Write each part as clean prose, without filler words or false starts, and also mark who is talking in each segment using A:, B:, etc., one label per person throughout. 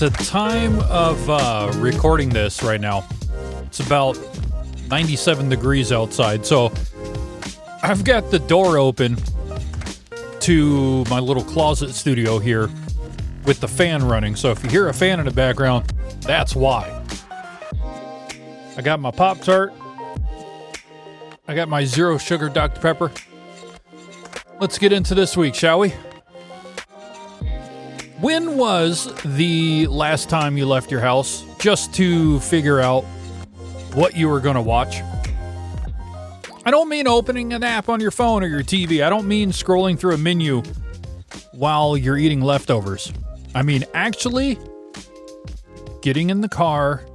A: the time of recording this right now, it's about 97 degrees outside. So I've got the door open to my little closet studio here with the fan running. So if you hear a fan in the background, that's why. I got my Pop-Tart. I got my zero sugar Dr. Pepper. Let's get into this week, shall we? When was the last time you left your house just to figure out what you were going to watch? I don't mean opening an app on your phone or your TV. I don't mean scrolling through a menu while you're eating leftovers. I mean actually getting in the car,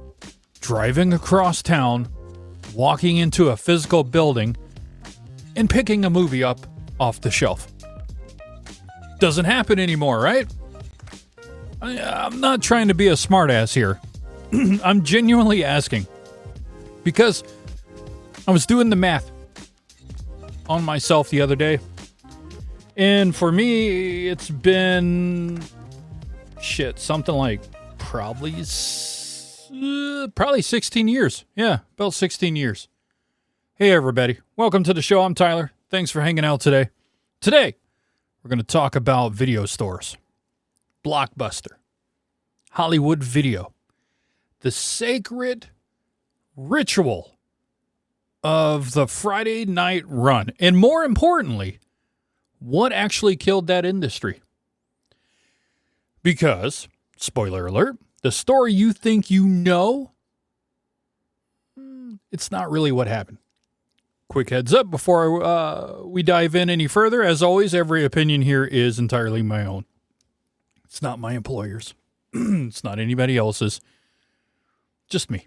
A: driving across town, walking into a physical building, and picking a movie up off the shelf. Doesn't happen anymore, right? I'm not trying to be a smartass here. I'm genuinely asking. Because I was doing the math on myself the other day. And for me, it's been... something like probably 16 years. Yeah, about 16 years. Hey, everybody. Welcome to the show. I'm Tyler. Thanks for hanging out today. Today, we're going to talk about video stores. Blockbuster, Hollywood Video, the sacred ritual of the Friday night run, and more importantly, what actually killed that industry. Because, spoiler alert, the story you think you know, it's not really what happened. Quick heads up before we dive in any further. As always, every opinion here is entirely my own. It's not my employer's. It's not anybody else's. Just me.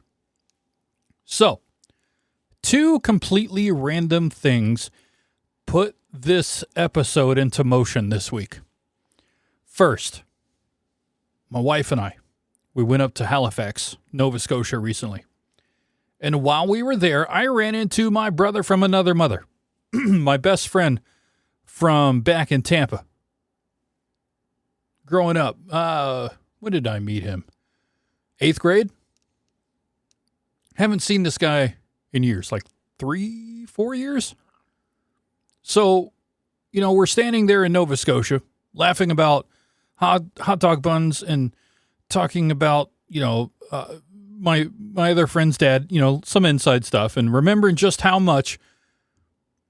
A: So, two completely random things put this episode into motion this week. First, my wife and I, we went up to Halifax, Nova Scotia recently. And while we were there, I ran into my brother from another mother, my best friend from back in Tampa. Growing up, when did I meet him? 8th grade? Haven't seen this guy in years, like 3-4 years. So, we're standing there in Nova Scotia, laughing about hot dog buns and talking about, my other friend's dad, some inside stuff, and remembering just how much,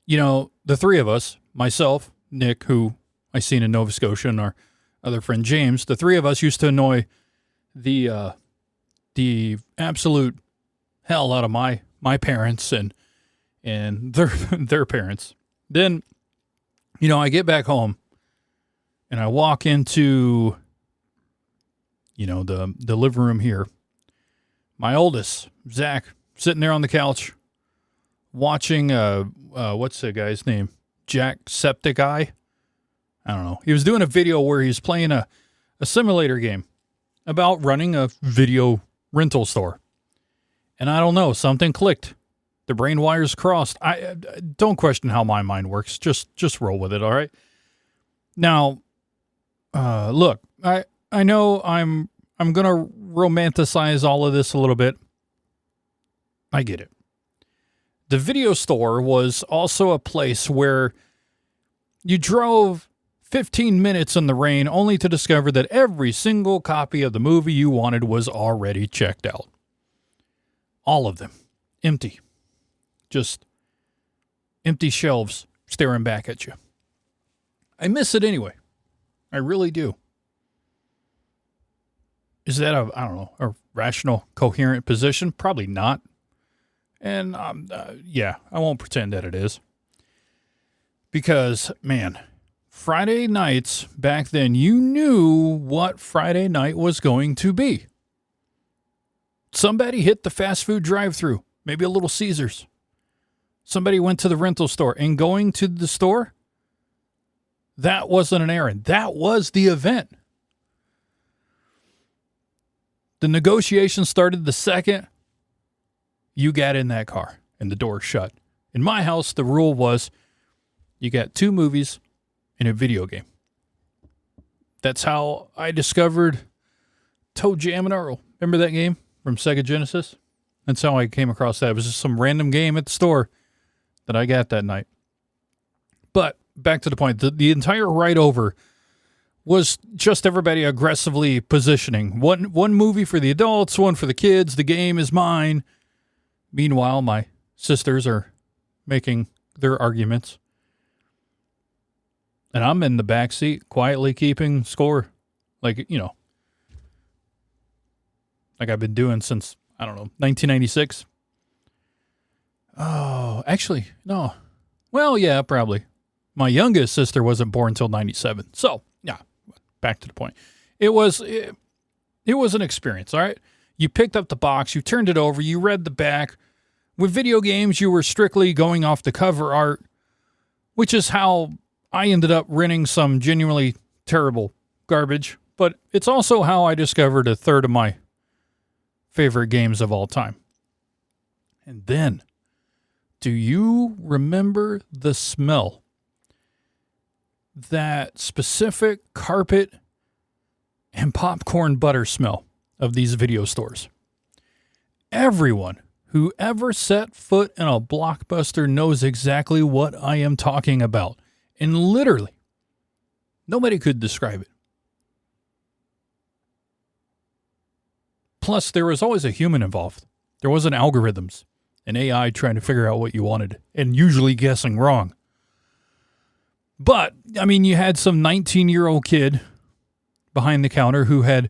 A: the three of us, myself, Nick, who I seen in Nova Scotia, and our other friend James, the three of us used to annoy the absolute hell out of my parents and their parents. Then, I get back home and I walk into, the living room here. My oldest, Zach, sitting there on the couch watching, what's the guy's name? Jacksepticeye? I don't know. He was doing a video where he's playing a simulator game about running a video rental store. And I don't know, something clicked. The brain wires crossed. I don't question how my mind works. Just roll with it, all right? Now, look, I know I'm going to romanticize all of this a little bit. I get it. The video store was also a place where you drove 15 minutes in the rain only to discover that every single copy of the movie you wanted was already checked out. All of them. Empty. Just empty shelves staring back at you. I miss it anyway. I really do. Is that a rational, coherent position? Probably not. And, I won't pretend that it is. Because, man, Friday nights back then, you knew what Friday night was going to be. Somebody hit the fast food drive-thru, maybe a Little Caesars. Somebody went to the rental store, and going to the store, that wasn't an errand. That was the event. The negotiation started the second you got in that car and the door shut. In my house, the rule was you got 2 movies and a video game. That's how I discovered Toe Jam and Earl. Remember that game from Sega Genesis? That's how I came across that. It was just some random game at the store that I got that night. But back to the point, the entire ride over was just everybody aggressively positioning. One movie for the adults, one for the kids. The game is mine. Meanwhile, my sisters are making their arguments. And I'm in the back seat, quietly keeping score. Like, like I've been doing since, 1996. Oh, actually, no. Well, yeah, probably. My youngest sister wasn't born until 97. So, yeah, back to the point. It was an experience, all right? You picked up the box, you turned it over, you read the back. With video games, you were strictly going off the cover art, which is how I ended up renting some genuinely terrible garbage. But it's also how I discovered a third of my favorite games of all time. And then, do you remember the smell? That specific carpet and popcorn butter smell of these video stores. Everyone who ever set foot in a Blockbuster knows exactly what I am talking about. And literally, nobody could describe it. Plus, there was always a human involved. There wasn't algorithms, an AI trying to figure out what you wanted, and usually guessing wrong. But, you had some 19-year-old kid behind the counter who had,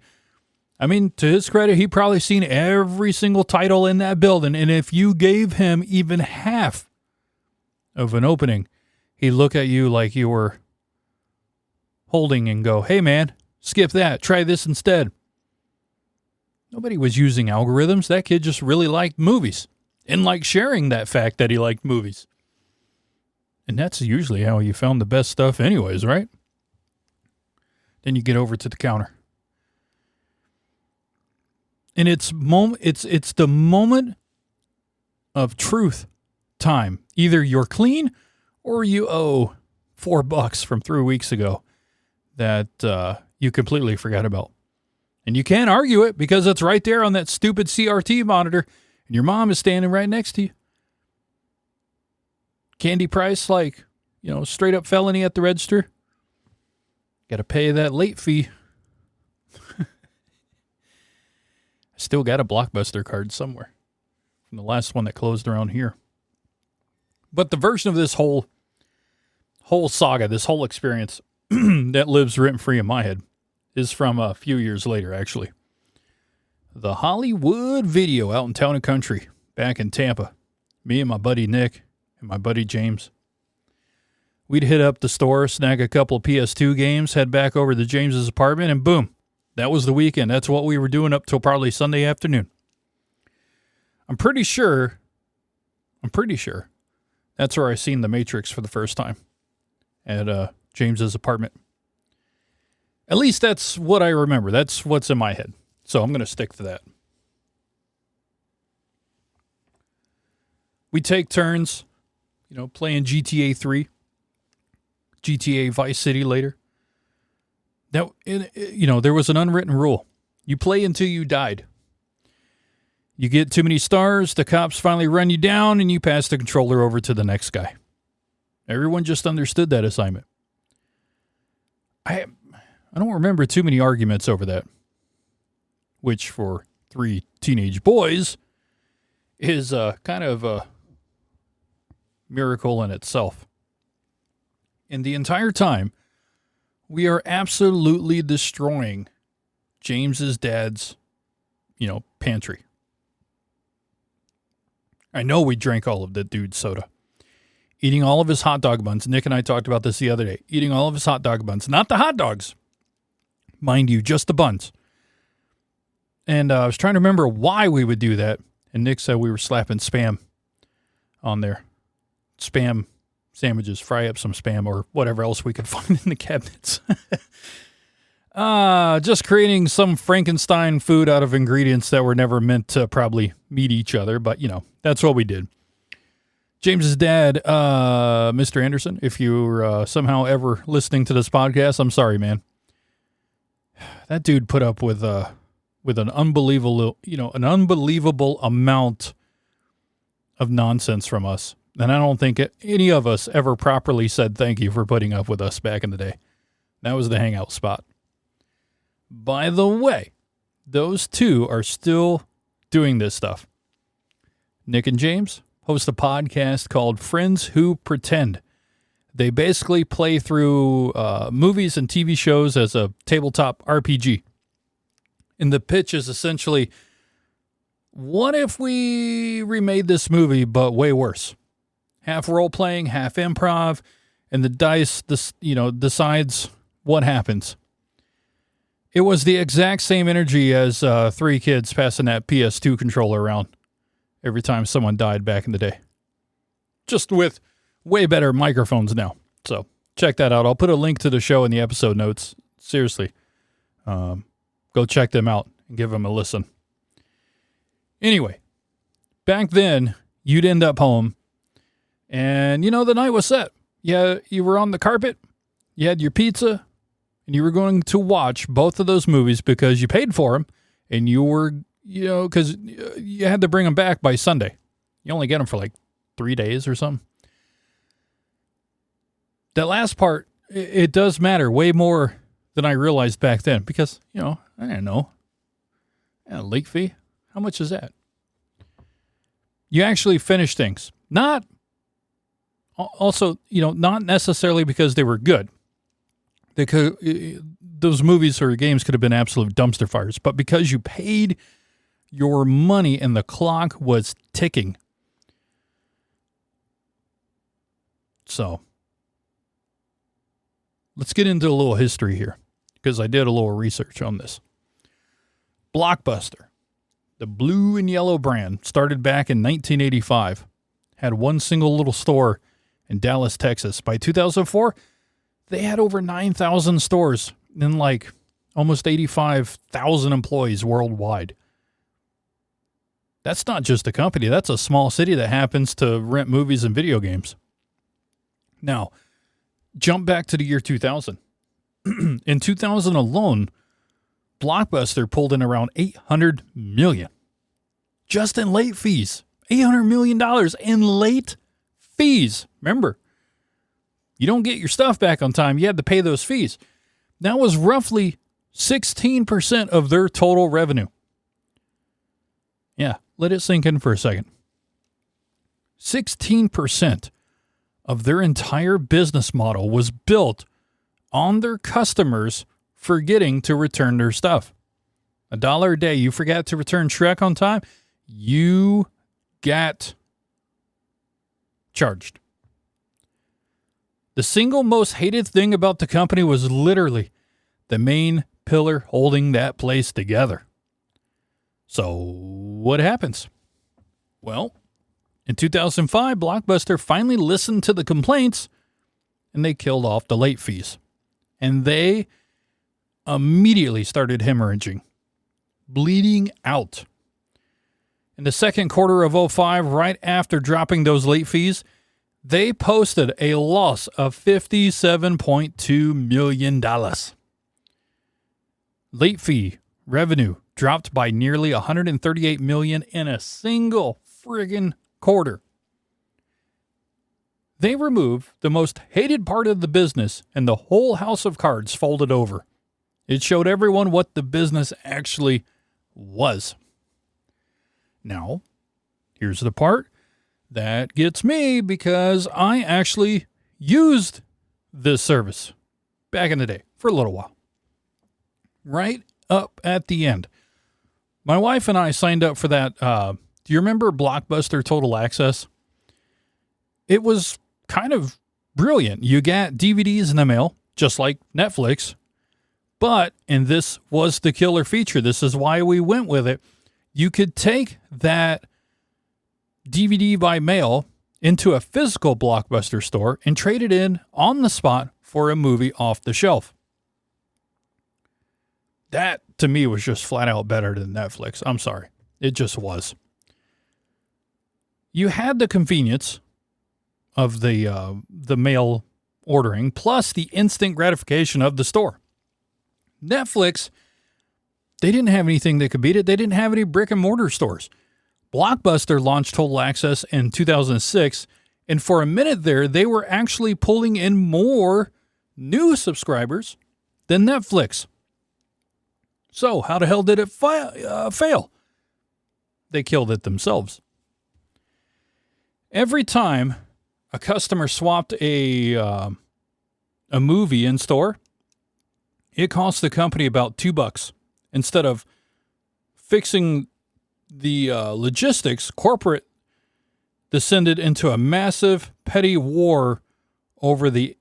A: to his credit, he probably seen every single title in that building. And if you gave him even half of an opening, he'd look at you like you were holding and go, hey, man, skip that. Try this instead. Nobody was using algorithms. That kid just really liked movies and liked sharing that fact that he liked movies. And that's usually how you found the best stuff anyways, right? Then you get over to the counter. And it's the moment of truth time. Either you're clean or you owe $4 from 3 weeks ago that you completely forgot about. And you can't argue it because it's right there on that stupid CRT monitor and your mom is standing right next to you. Candy price, straight up felony at the register. Got to pay that late fee. I still got a Blockbuster card somewhere from the last one that closed around here. But the version of this whole saga, this whole experience that lives rent-free in my head is from a few years later, actually. The Hollywood Video out in Town and Country, back in Tampa. Me and my buddy Nick and my buddy James. We'd hit up the store, snag a couple of PS2 games, head back over to James's apartment, and boom, that was the weekend. That's what we were doing up till probably Sunday afternoon. I'm pretty sure that's where I seen The Matrix for the first time, at James's apartment. At least that's what I remember. That's what's in my head. So I'm going to stick to that. We take turns, playing GTA 3, GTA Vice City later. Now, there was an unwritten rule. You play until you died. You get too many stars, the cops finally run you down, and you pass the controller over to the next guy. Everyone just understood that assignment. I don't remember too many arguments over that, which for 3 teenage boys is kind of a miracle in itself. And the entire time, we are absolutely destroying James's dad's, pantry. I know we drank all of that dude's soda. Eating all of his hot dog buns. Nick and I talked about this the other day. Eating all of his hot dog buns. Not the hot dogs. Mind you, just the buns. And I was trying to remember why we would do that. And Nick said we were slapping Spam on there. Spam sandwiches. Fry up some Spam or whatever else we could find in the cabinets. Just creating some Frankenstein food out of ingredients that were never meant to probably meet each other. But, that's what we did. James's dad, Mr. Anderson, if you're somehow ever listening to this podcast, I'm sorry, man. That dude put up with with an unbelievable amount of nonsense from us. And I don't think any of us ever properly said thank you for putting up with us back in the day. That was the hangout spot. By the way, those two are still doing this stuff. Nick and James host a podcast called Friends Who Pretend. They basically play through movies and TV shows as a tabletop RPG. And the pitch is essentially, what if we remade this movie but way worse? Half role-playing, half improv, and the dice decides what happens. It was the exact same energy as three kids passing that PS2 controller around every time someone died back in the day. Just with way better microphones now. So check that out. I'll put a link to the show in the episode notes. Seriously. Go check them out and give them a listen. Anyway, back then, you'd end up home and, the night was set. Yeah, you were on the carpet, you had your pizza, and you were going to watch both of those movies because you paid for them, and you were, because you had to bring them back by Sunday. You only get them for like 3 days or something. That last part, it does matter way more than I realized back then because, I didn't know. A late fee? How much is that? You actually finish things. Not necessarily because they were good. Those movies or games could have been absolute dumpster fires, but because you paid your money and the clock was ticking. So, let's get into a little history here because I did a little research on this. Blockbuster, the blue and yellow brand, started back in 1985, had one single little store in Dallas, Texas. By 2004, they had over 9,000 stores and like almost 85,000 employees worldwide. That's not just a company. That's a small city that happens to rent movies and video games. Now, jump back to the year 2000. In 2000 alone, Blockbuster pulled in around $800 million just in late fees. $800 million in late fees. Remember, you don't get your stuff back on time. You had to pay those fees. That was roughly 16% of their total revenue. Yeah, let it sink in for a second. 16% of their entire business model was built on their customers forgetting to return their stuff. $1 a day, you forgot to return Shrek on time, you got charged. The single most hated thing about the company was literally the main pillar holding that place together. So what happens? Well, in 2005, Blockbuster finally listened to the complaints and they killed off the late fees. And they immediately started hemorrhaging, bleeding out. In the second quarter of 2005, right after dropping those late fees, they posted a loss of $57.2 million. Late fee revenue dropped by nearly $138 million in a single friggin' quarter. They removed the most hated part of the business and the whole house of cards folded over. It showed everyone what the business actually was. Now, here's the part that gets me because I actually used this service back in the day for a little while. Right up at the end. My wife and I signed up for that. Do you remember Blockbuster Total Access? It was kind of brilliant. You got DVDs in the mail, just like Netflix. But, and this was the killer feature, this is why we went with it, you could take that DVD by mail into a physical Blockbuster store and trade it in on the spot for a movie off the shelf. That, to me, was just flat out better than Netflix. I'm sorry. It just was. You had the convenience of the mail ordering, plus the instant gratification of the store. Netflix, They didn't have anything that could beat it. They didn't have any brick and mortar stores. Blockbuster launched Total Access in 2006, and for a minute there, they were actually pulling in more new subscribers than Netflix. So how the hell did it fail? They killed it themselves. Every time a customer swapped a movie in store, it cost the company about $2. Instead of fixing the logistics, corporate descended into a massive petty war over the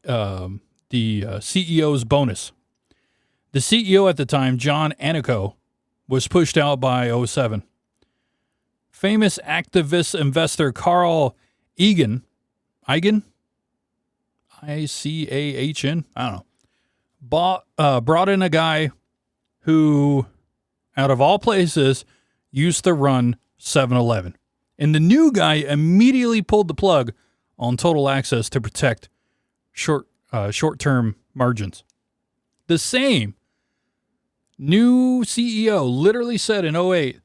A: CEO's bonus. The CEO at the time, John Anico, was pushed out by 2007. Famous activist investor Carl Icahn, I-C-A-H-N, I don't know, brought in a guy who, out of all places, used to run 7-Eleven. And the new guy immediately pulled the plug on Total Access to protect short-term margins. The same new CEO literally said in 2008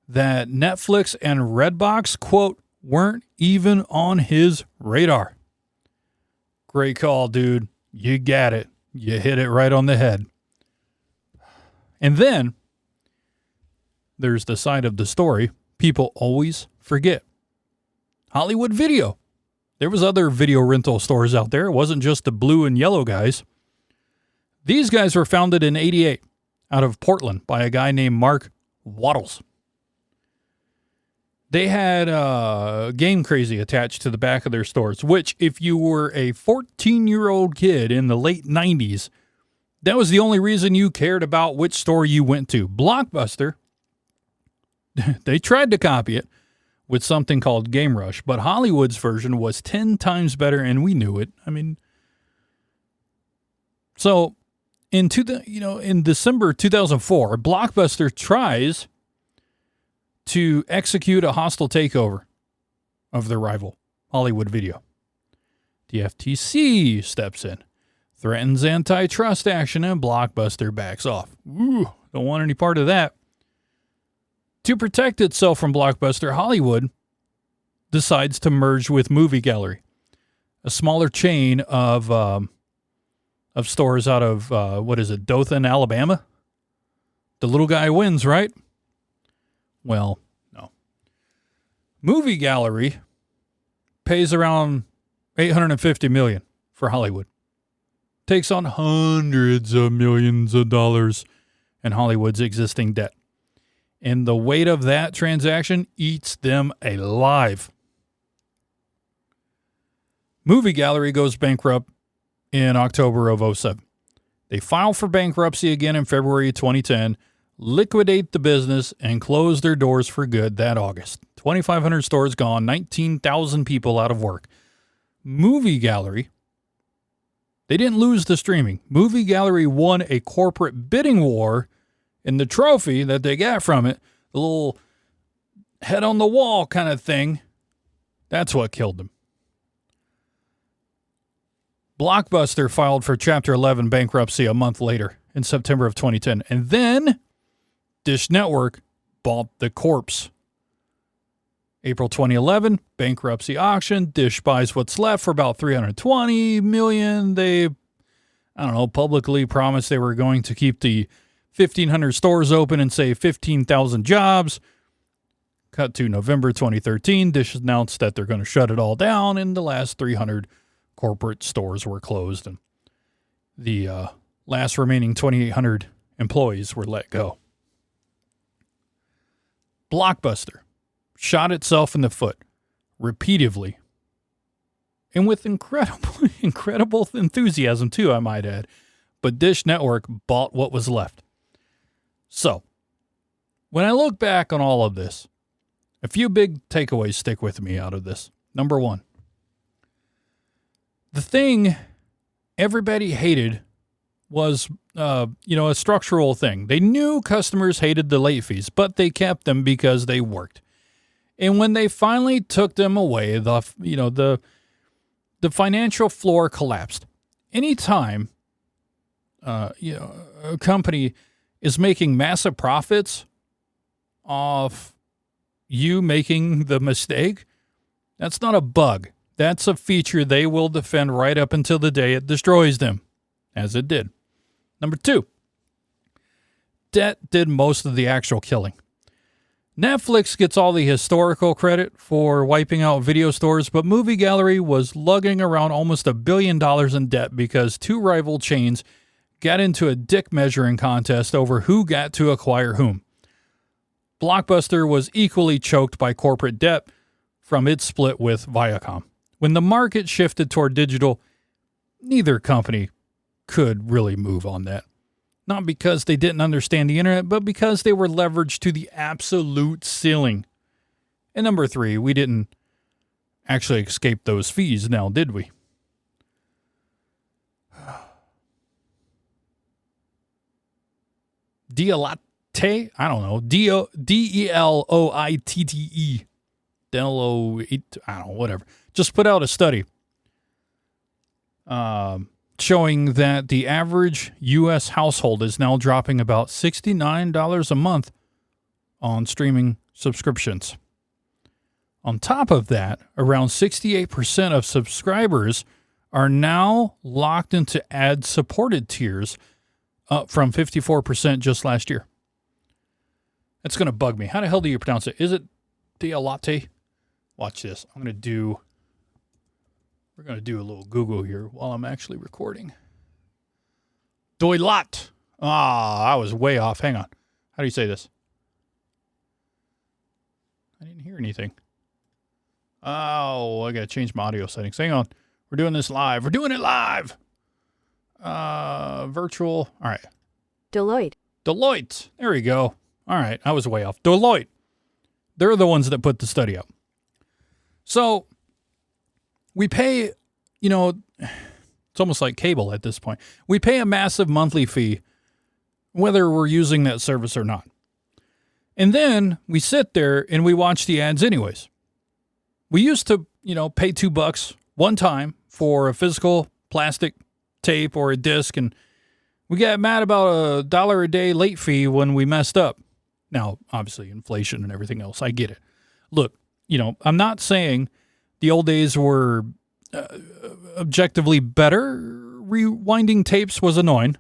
A: that Netflix and Redbox, quote, weren't even on his radar. Great call, dude. You got it. You hit it right on the head. And then there's the side of the story people always forget. Hollywood Video. There was other video rental stores out there. It wasn't just the blue and yellow guys. These guys were founded in 1988 out of Portland by a guy named Mark Waddles. They had Game Crazy attached to the back of their stores, which if you were a 14-year-old kid in the late 90s, that was the only reason you cared about which store you went to. Blockbuster, they tried to copy it with something called Game Rush, but Hollywood's version was 10 times better, and we knew it. I mean, so in December 2004, Blockbuster tries to execute a hostile takeover of their rival, Hollywood Video. The FTC steps in, threatens antitrust action, and Blockbuster backs off. Ooh, don't want any part of that. To protect itself from Blockbuster, Hollywood decides to merge with Movie Gallery, a smaller chain of stores out of, Dothan, Alabama? The little guy wins, right? Well, no. Movie Gallery pays around $850 million for Hollywood. Takes on hundreds of millions of dollars in Hollywood's existing debt. And the weight of that transaction eats them alive. Movie Gallery goes bankrupt in October of 2007. They file for bankruptcy again in February 2010, liquidate the business, and close their doors for good that August. 2,500 stores gone, 19,000 people out of work. Movie Gallery, they didn't lose the streaming. Movie Gallery won a corporate bidding war, and the trophy that they got from it, the little head on the wall kind of thing, that's what killed them. Blockbuster filed for Chapter 11 bankruptcy a month later in September of 2010. And then Dish Network bought the corpse. April 2011, bankruptcy auction. Dish buys what's left for about $320 million. They, publicly promised they were going to keep the 1,500 stores open and save 15,000 jobs. Cut to November 2013. Dish announced that they're going to shut it all down, and the last 300 corporate stores were closed, and the last remaining 2,800 employees were let go. Blockbuster shot itself in the foot repeatedly, and with incredible enthusiasm too, I might add. But Dish Network bought what was left. So, when I look back on all of this, a few big takeaways stick with me out of this. Number one, the thing everybody hated was, a structural thing. They knew customers hated the late fees, but they kept them because they worked. And when they finally took them away, the financial floor collapsed. Anytime, a company is making massive profits off you making the mistake, that's not a bug. That's a feature they will defend right up until the day it destroys them, as it did. Number 2, debt did most of the actual killing. Netflix gets all the historical credit for wiping out video stores, but Movie Gallery was lugging around almost $1 billion in debt because 2 rival chains got into a dick measuring contest over who got to acquire whom. Blockbuster was equally choked by corporate debt from its split with Viacom. When the market shifted toward digital, neither company could really move on that. Not because they didn't understand the internet, but because they were leveraged to the absolute ceiling. And number 3, we didn't actually escape those fees now, did we? Deloitte? I don't know. Deloitte. Deloitte. I don't know, whatever. Just put out a study showing that the average U.S. household is now dropping about $69 a month on streaming subscriptions. On top of that, around 68% of subscribers are now locked into ad-supported tiers, up from 54% just last year. That's going to bug me. How the hell do you pronounce it? Is it Deloitte? Watch this. We're going to do a little Google here while I'm actually recording. Deloitte. I was way off. Hang on. How do you say this? I didn't hear anything. Oh, I got to change my audio settings. Hang on. We're doing this live. We're doing it live. Virtual. All right. Deloitte. There we go. All right. I was way off. Deloitte. They're the ones that put the study up. So we pay, it's almost like cable at this point. We pay a massive monthly fee, whether we're using that service or not. And then we sit there and we watch the ads anyways. We used to, pay $2 one time for a physical plastic tape or a disc, and we got mad about $1 a day late fee when we messed up. Now, obviously, inflation and everything else, I get it. Look, I'm not saying the old days were objectively better. Rewinding tapes was annoying.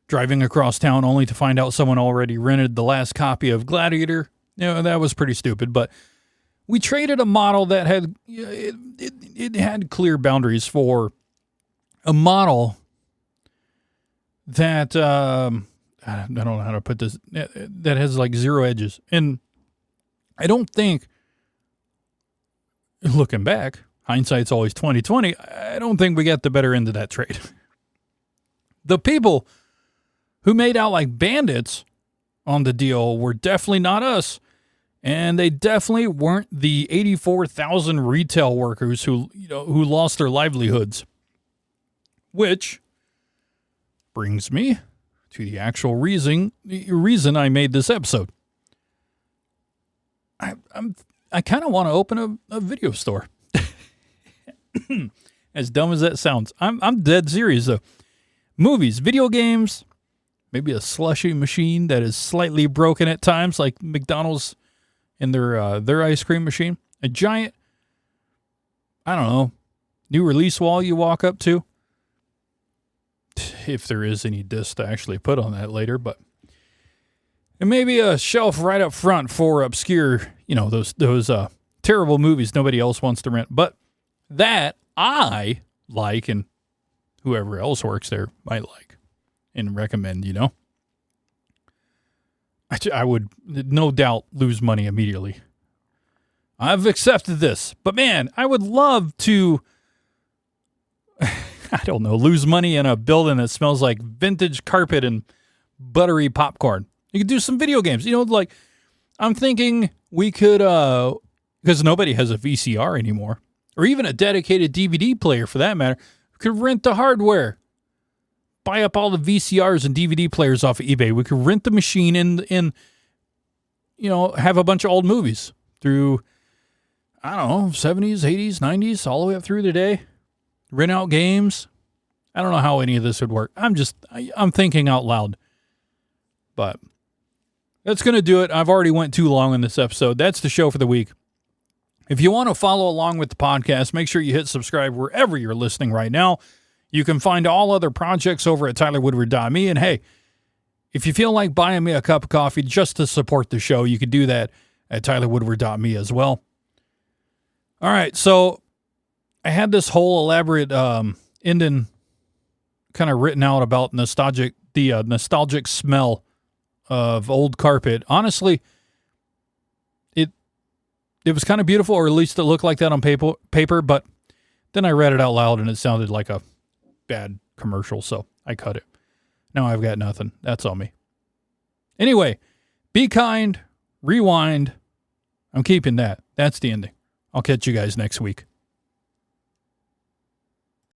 A: Driving across town only to find out someone already rented the last copy of Gladiator, that was pretty stupid. But we traded a model that had it had clear boundaries for a model that I don't know how to put this, that has like zero edges. And I don't think, looking back, hindsight's always 20/20. I don't think we got the better end of that trade. The people who made out like bandits on the deal were definitely not us, and they definitely weren't the 84,000 retail workers who lost their livelihoods. Which brings me to the actual reason I made this episode. I kind of want to open a video store. As dumb as that sounds, I'm dead serious though. Movies, video games, maybe a slushy machine that is slightly broken at times, like McDonald's and their ice cream machine. A giant, I don't know, new release wall you walk up to. If there is any disc to actually put on that later, but and maybe a shelf right up front for obscure, those terrible movies nobody else wants to rent, but that I like and whoever else works there might like and recommend. I would no doubt lose money immediately. I've accepted this, but man, I would love to. I don't know, lose money in a building that smells like vintage carpet and buttery popcorn. You could do some video games. I'm thinking we could, because nobody has a VCR anymore, or even a dedicated DVD player for that matter, we could rent the hardware. Buy up all the VCRs and DVD players off of eBay. We could rent the machine and have a bunch of old movies through, I don't know, 70s, 80s, 90s, all the way up through today. Rent out games. I don't know how any of this would work. I'm thinking out loud. But that's going to do it. I've already went too long on this episode. That's the show for the week. If you want to follow along with the podcast, make sure you hit subscribe wherever you're listening right now. You can find all other projects over at tylerwoodward.me. And hey, if you feel like buying me a cup of coffee just to support the show, you could do that at tylerwoodward.me as well. All right, so I had this whole elaborate ending kind of written out about the nostalgic smell of old carpet. Honestly, it was kind of beautiful, or at least it looked like that on paper, but then I read it out loud and it sounded like a bad commercial, so I cut it. Now I've got nothing. That's on me. Anyway, be kind, rewind. I'm keeping that. That's the ending. I'll catch you guys next week.